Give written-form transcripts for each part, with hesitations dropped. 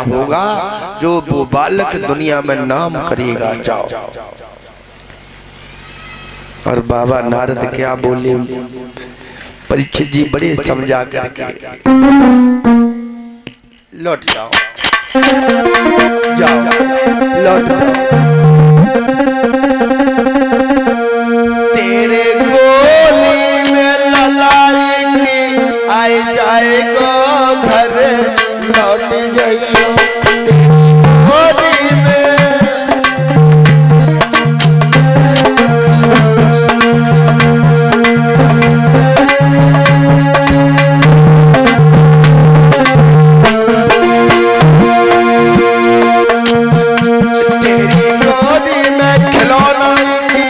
होगा जो वो बालक दुनिया में नाम करेगा। जाओ। और बाबा नारद क्या बोले, परीक्षित जी बड़े समझा करके, लौट जाओ, जाओ, लौट जाओ। तेरे गोदी में ललाई की आए जाएगा घर, लौट जाइयो गोदी में। तेरी गोदी में खिलौना की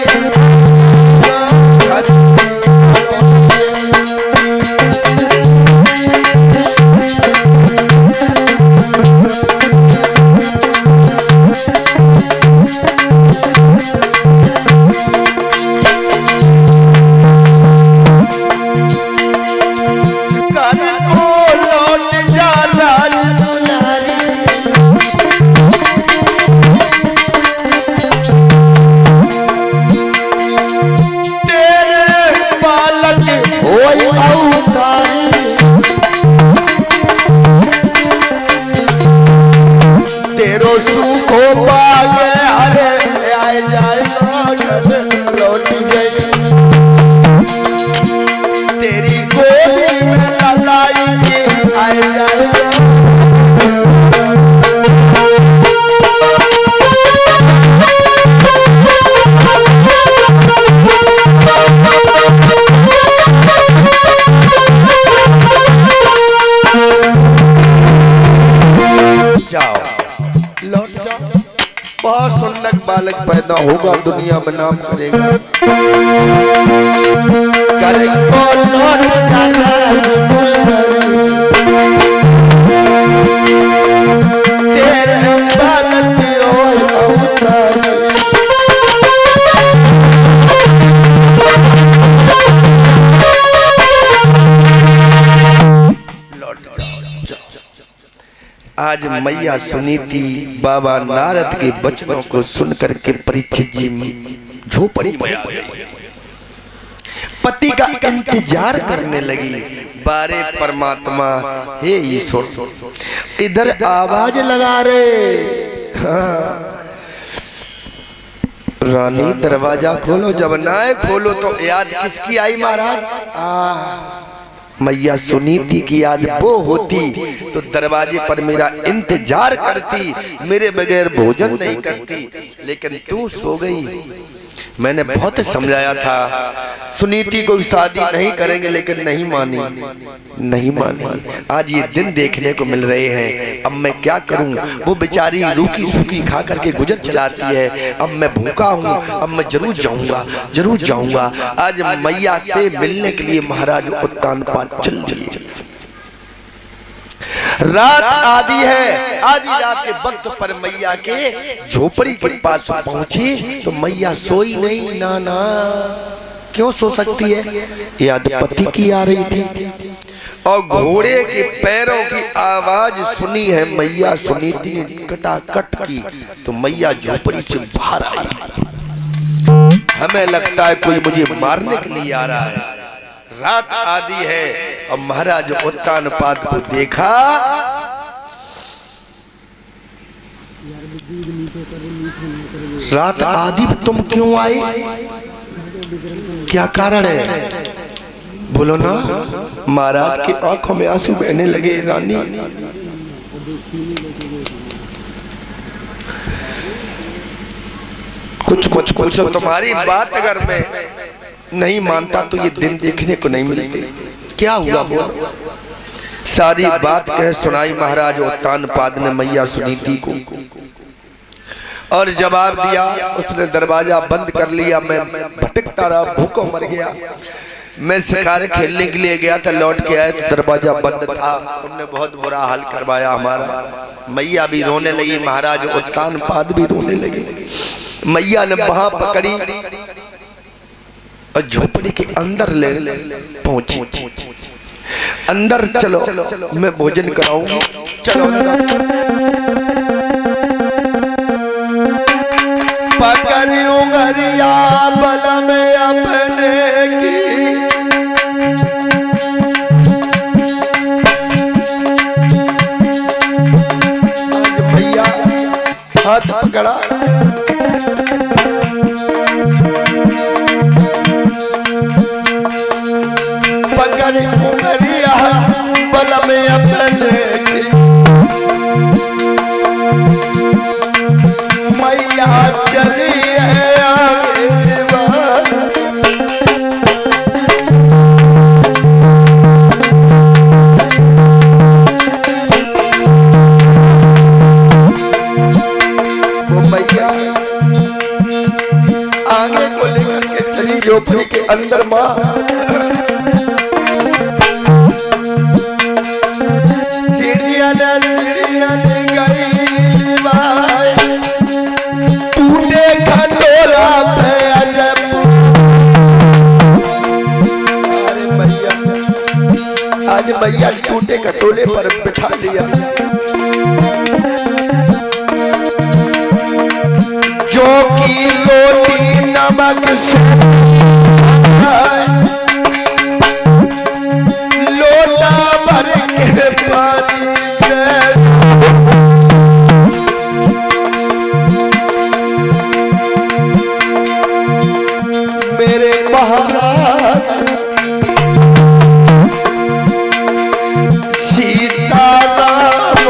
बालक पैदा होगा दुनिया में नाम करेगा। करे को लौट जाना तेरे बालक अवतार। आज मैया सुनीति बाबा नारद के वचनों को सुन करके परीक्षित जी झोपड़ी में आ गई, पति का इंतजार करने लगी। बारे परमात्मा, हे ईश्वर, इधर आवाज लगा रहे। हाँ। रानी दरवाजा खोलो, जब ना खोलो तो याद किसकी आई महाराज? मैया सुनीति की याद वो होती तो दरवाजे पर मेरा इंतजार करती, मेरे बगैर भोजन नहीं करती, लेकिन तू सो गई। मैंने बहुत समझाया था सुनीति को शादी नहीं करेंगे, लेकिन नहीं मानी, नहीं मानी। आज ये दिन देखने को मिल रहे हैं। अब मैं क्या करूं? वो बेचारी रूखी सूखी खा करके गुजर चलाती है। अब मैं भूखा हूं, अब मैं जरूर जाऊंगा, जरूर जाऊंगा। आज मैया से मिलने के लिए महाराज उत्तानपाद चल दिए। रात आधी है, आधी रात के वक्त पर मैया के झोपड़ी के पास पहुंची तो मैया सोई नहीं। नाना क्यों सो सकती है? याद पति की आ रही थी और घोड़े के पैरों की आवाज सुनी है मैया सुनीति ने कटाकट की, तो मैया झोपड़ी से बाहर आई। हमें लगता है कोई मुझे मारने के लिए आ रहा है। रात आधी है और महाराज उत्तानपाद को देखा। रात आधी तुम क्यों आए? क्या कारण है? बोलो ना। महाराज की आंखों में आंसू बहने लगे। रानी कुछ कुछ पूछो, तुम्हारी बात अगर मैं नहीं मानता तो ये दिन देखने को नहीं मिलते। क्या हुआ? बोल। सारी बात कह सुनाई महाराज उत्तानपाद ने मैया सुनीति को, और जवाब दिया। उसने दरवाजा बंद कर लिया। मैं भटकता रहा, भूखों मर गया। मैं शिकार खेलने के लिए गया था, लौट के आया तो दरवाजा बंद था। तुमने बहुत बुरा हाल करवाया हमारा। मैया भी रोने लगी, महाराज उत्तानपाद भी रोने लगे। मैया ने वहां पकड़ी और झोपड़ी के अंदर ले पहुंची। अंदर चलो, मैं भोजन कराऊंगी, चलो। हाथ पकड़ा। पकड़ उमरिया बल में अपने की मैया चली है आगे दीवार। आगे को लेकर के चली झोपड़ी के अंदर माँ। सीढ़ियाँ ले गई टूटे खंडोला पे अजयपुर। अरे मैया आज मैया टूटे खटोले पर बिठा लिया। जो की रोटी नमक से लोटा भर के पानी दे। मेरे महाराज सीताराम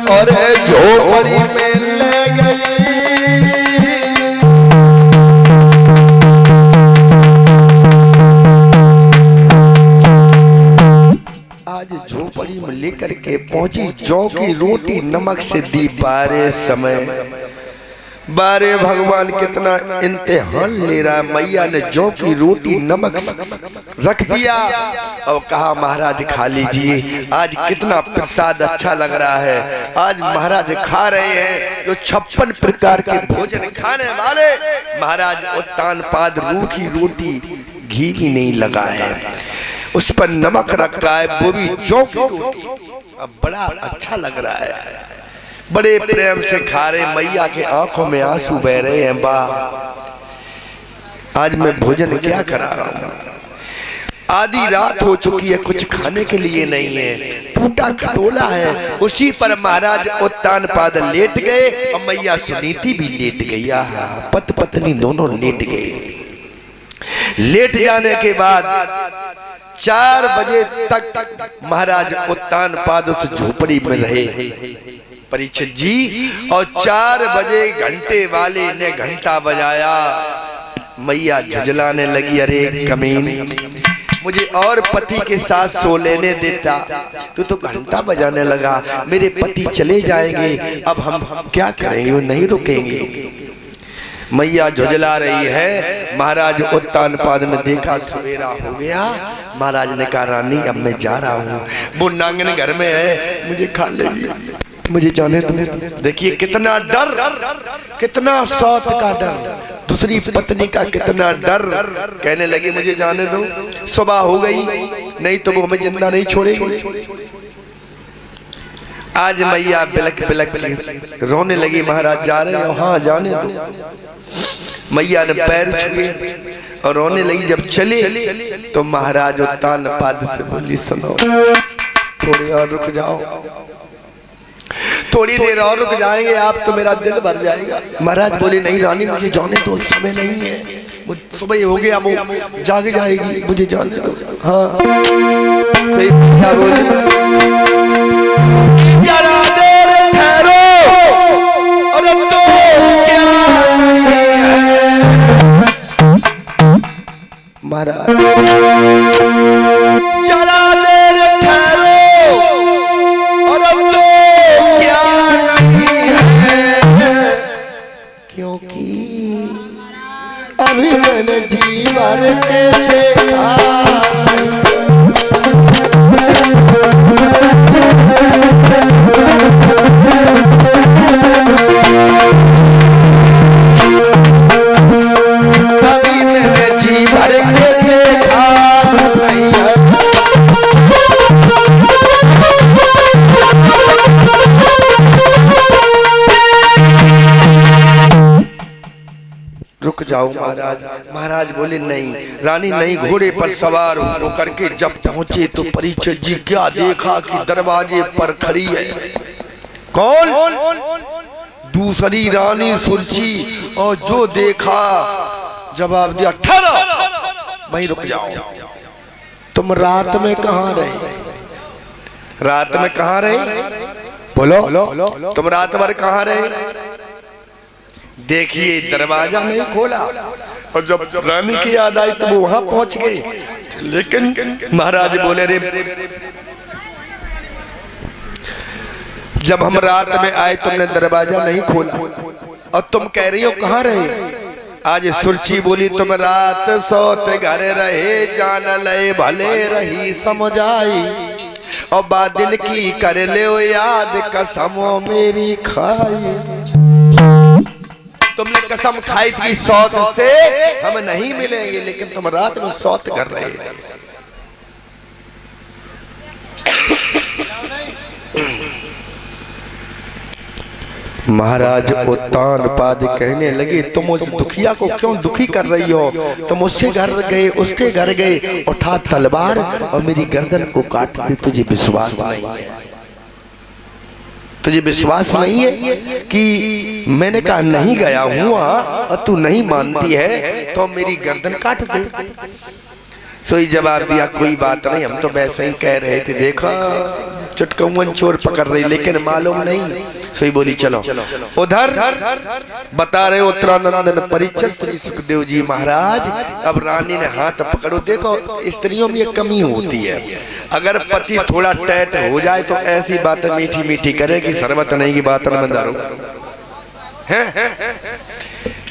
और झोपड़ी में ले गई। आज झोपड़ी में लेकर के पहुंची। जौ की रोटी नमक से दी। बारे समय बारे भगवान कितना इम्तिहान ले रहा है। मैया ने जौ की रोटी नमक रख दिया और कहा महाराज खा लीजिए। आज कितना प्रसाद अच्छा लग रहा है। आज महाराज खा रहे हैं जो 56 प्रकार के भोजन खाने वाले महाराज। उत्तान पाद रूखी रोटी घी भी नहीं लगा है, उस पर नमक रखा है, वो भी जौ की रोटी। अब बड़ा अच्छा लग रहा है। बड़े प्रेम से खा रहे। मैया के आंखों में आंसू बह रहे हैं। बा आज मैं भोजन क्या करा रहा हूँ। आधी रात हो चुकी है, कुछ खाने के लिए नहीं है। टूटा खटोला है, उसी पर महाराज उत्तान पाद लेट गए और मैया सुनीति भी लेट गई। पति पत्नी दोनों लेट गए। लेट जाने के बाद 4 बजे तक महाराज उत्तान पाद उस झोपड़ी में रहे परीक्षित जी। और 4 बजे घंटे वाले ने घंटा बजाया। मैया झुझलाने लगी, अरे कमीन मुझे और पति के साथ सो लेने देता। तू तो घंटा बजाने लगा, मेरे पति चले जाएंगे, अब हम क्या करेंगे, वो नहीं रुकेंगे। मैया झुझला रही है। महाराज उत्तान पाद ने देखा सवेरा हो गया। महाराज ने कहा रानी अब मैं जा रहा हूँ, वो नांगन घर में है, मुझे खा लेगी, मुझे जाने दो। देखिए कितना डर, कितना सौत का डर, दूसरी पत्नी का कितना डर। कहने लगे मुझे जाने दो, सुबह हो गई, नहीं तो वो हमें जिंदा नहीं छोड़ेगी। आज मैया बिलक बिलक रोने लगी। महाराज जा रहे हो? हाँ जाने दो। मैया ने पैर छुए और रोने लगी। जब चले तो महाराज उत्तान पाद से बोली सुनो थोड़ी और रुक जाओ, थोड़ी देर और रुक जाएंगे आप तो मेरा दिल भर जाएगा। महाराज बोले नहीं रानी मुझे जाने दो, समय नहीं है, सुबह हो गया, वो जाग जाएगी, मुझे जाने दो। हाँ सही क्या बोली। जरा देर ठहरो और अब तो क्या नहीं है। महाराज जरा देर ठहरो और अब तो क्या नहीं है, क्योंकि अभी मैंने जी भर के देखा। अभी मैंने जी भर के देखा नहीं है। रुक जाओ महाराज। महाराज बोले नहीं रानी नहीं, घोड़े पर सवार होकर के जब पहुंचे तो परीक्षित जी क्या देखा कि दरवाजे पर खड़ी है। कौन? दूसरी रानी सुरची। और जो देखा जवाब दिया, ठहरो, वहीं रुक जाओ। तुम रात में कहाँ रहे? रात में कहाँ रहे? बोलो, तुम रात भर कहाँ रहे? देखिए दरवाजा नहीं खोला। और जब रानी की याद आई तो वो वहां पहुंच गए। लेकिन महाराज बोले, रे जब हम रात में आए तुमने दरवाजा नहीं खोला और तुम कह रही हो कहाँ रहे? आज सुरची बोली, तुम रात सोते घर रहे, जान ले भले रही समझ आई, और बादल की कर ले याद कसमों मेरी खाई। तुमने कसम खाई थी सौत से हम नहीं मिलेंगे, लेकिन तुम रात में सौत कर रहे। महाराज उत्तान पाद कहने लगे, तुम उस दुखिया को क्यों दुखी कर रही हो? तुम उसके घर गए, उसके घर गए, उठा तलवार और मेरी गर्दन को काट दे। तुझे विश्वास नहीं है? तुझे विश्वास नहीं है कि मैंने कहा नहीं गया हूं और तू नहीं मानती है तो मेरी गर्दन काट दे। सोई जवाब दिया, कोई बात नहीं, हम तो वैसे ही कह रहे थे, देखो चुटकौन चोर पकड़ रही, लेकिन मालूम नहीं। सोई बोली, चलो। उधर बता रहे उत्तरानंदन परिचय श्री सुखदेव जी महाराज। अब रानी ने हाथ पकड़ो। देखो स्त्रियों में ये कमी होती है, अगर पति थोड़ा टैट हो जाए तो ऐसी बातें मीठी मीठी करे कि शरबत नहीं की बात में दारू है।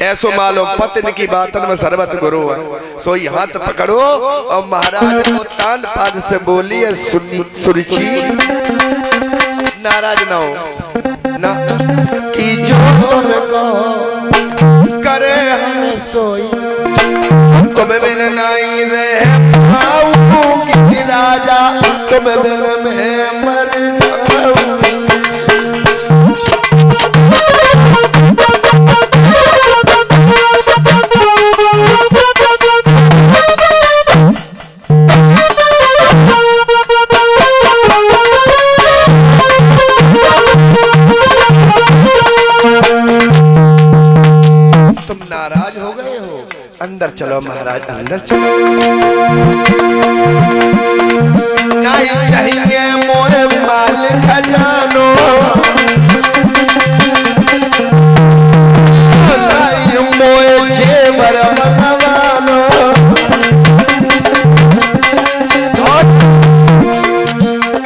ऐसो मालूम पत्नी की बातन में शरबत गुरु है। सोई हाथ पकड़ो और महाराज को तान पाद से बोली, सुरुचि नाराज ना हो ना, कि जो तुमको करे हमें सोई, तुम बिन नहीं रह पाऊंगी राजा, तुम बिन मैं मर जाऊं। नाराज हो गए हो? अंदर चलो महाराज, अंदर चलो। नहीं चाहिए मोहे माल खजानो, नहीं मोहे जेवर बनवानो,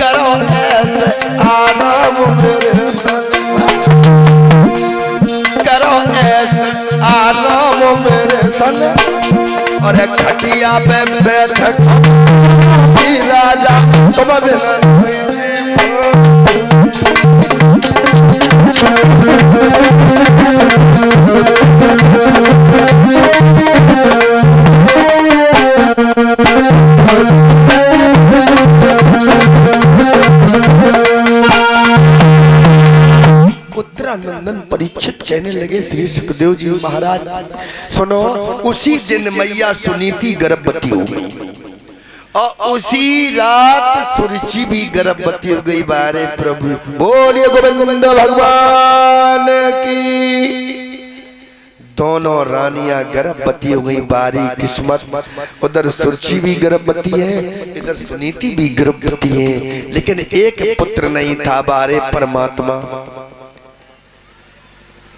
करो ऐसे आराम मेरे संग, करो ऐसे आराम मेरे संग, और एक खटिया पे बैठक राजा तुम बिना। उत्तरानंदन परीक्षित कहने लगे, श्री सुखदेव जी महाराज सुनो, उसी दिन मैया सुनीति गर्भवती हो गई और उसी रात सुरुचि भी गर्भवती हो गई। बारे प्रभु बोलिए गोविंद भगवान की। दोनों रानियां गर्भवती हो गई, बारी किस्मत। उधर सुरुचि भी गर्भवती है, इधर सुनीति भी गर्भवती है, लेकिन एक पुत्र नहीं था। बारे परमात्मा,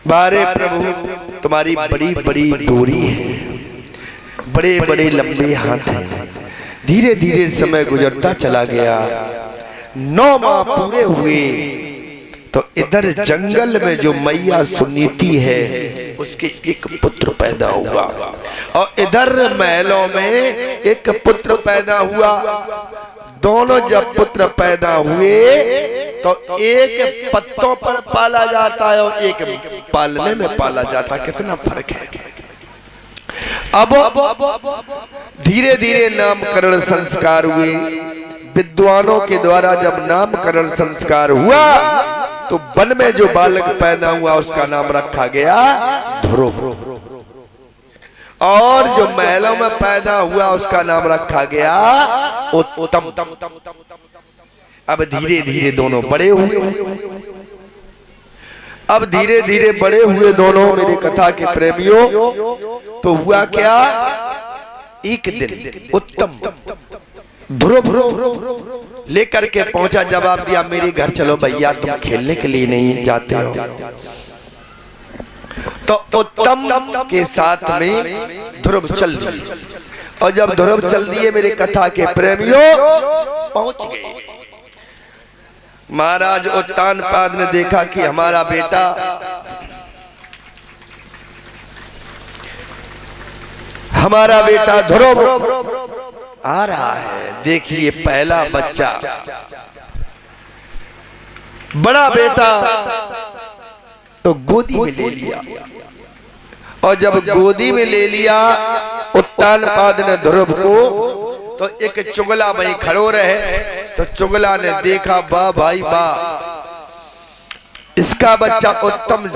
बारे प्रभु तुम्हारी बड़ी बड़ी डोरी है, बड़े बड़े लंबे हाथ हैं। धीरे धीरे समय गुजरता चला गया, 9 माह पूरे हुए तो इधर जंगल में जो मैया सुनीति है उसके एक पुत्र पैदा हुआ, और इधर महलों में एक पुत्र पैदा हुआ। दोनों जब पुत्र पैदा हुए तो एक पत्तों पर पाला जाता है और एक पालने में पाला जाता है, कितना फर्क है। अब धीरे धीरे नामकरण संस्कार हुए। विद्वानों के द्वारा जब नामकरण संस्कार हुआ तो वन में जो बालक पैदा हुआ उसका नाम रखा गया ध्रुव, और जो महलों में पैदा हुआ उसका नाम रखा गया उत्तम। अब धीरे धीरे दोनों बड़े हुए, अब धीरे धीरे बड़े हुए दोनों मेरे कथा के प्रेमियों। तो हुआ क्या, एक दिन उत्तम ध्रुव लेकर के पहुंचा, जवाब दिया मेरे घर चलो भैया, तुम खेलने के लिए नहीं जाते हो। तो उत्तम के साथ में ध्रुव चल दिए, और जब ध्रुव चल दिए मेरे कथा के प्रेमियों पहुंच गए। महाराज उत्तानपाद ने देखा कि हमारा बेटा ध्रुव आ रहा है। देखिए पहला बच्चा, बड़ा बेटा तो गोदी में ले लिया, और जब गोदी में ले लिया उत्तानपाद ने ध्रुव को, तो एक चुगला वहीं खड़ो रहे। तो चुगला ने देखा, वाह भाई वाह, इसका बच्चा उत्तम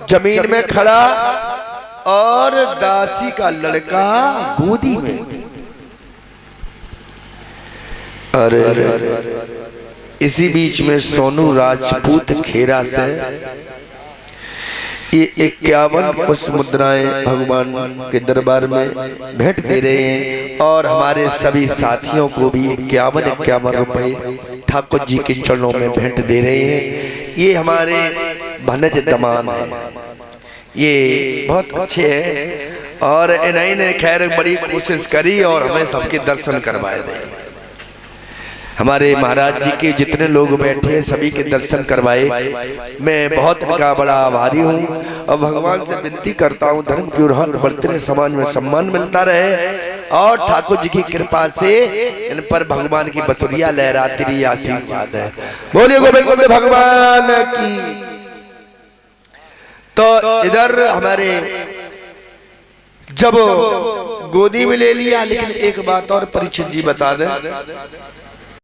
जमीन में खड़ा और दासी का लड़का गोदी में। अरे इसी बीच में सोनू राजपूत खेरा से ये 51 पुष्प मुद्राएं भगवान के दरबार में भेंट दे रहे हैं, और हमारे सभी साथियों को भी 51 रुपए ठाकुर जी के चरणों में भेंट दे रहे हैं। ये हमारे भनज दमान है, ये बहुत अच्छे हैं, और इन्हीं ने खैर बड़ी कोशिश करी और हमें सबके दर्शन करवाए दे। हमारे महाराज जी के जितने लोग बैठे हैं सभी के दर्शन करवाए। मैं बहुत इनका बड़ा आभारी हूँ, और भगवान से विनती करता हूँ धर्म की उड़ान बढ़ते रहे, समाज में सम्मान मिलता रहे, और ठाकुर जी की कृपा से इन पर भगवान की बसुरिया लहराती रही, आशीर्वाद है। बोलिए गोविंद गोविंद भगवान की। तो इधर हमारे जब गोदी में ले लिया, लेकिन एक बात और परीक्षित जी बता दें,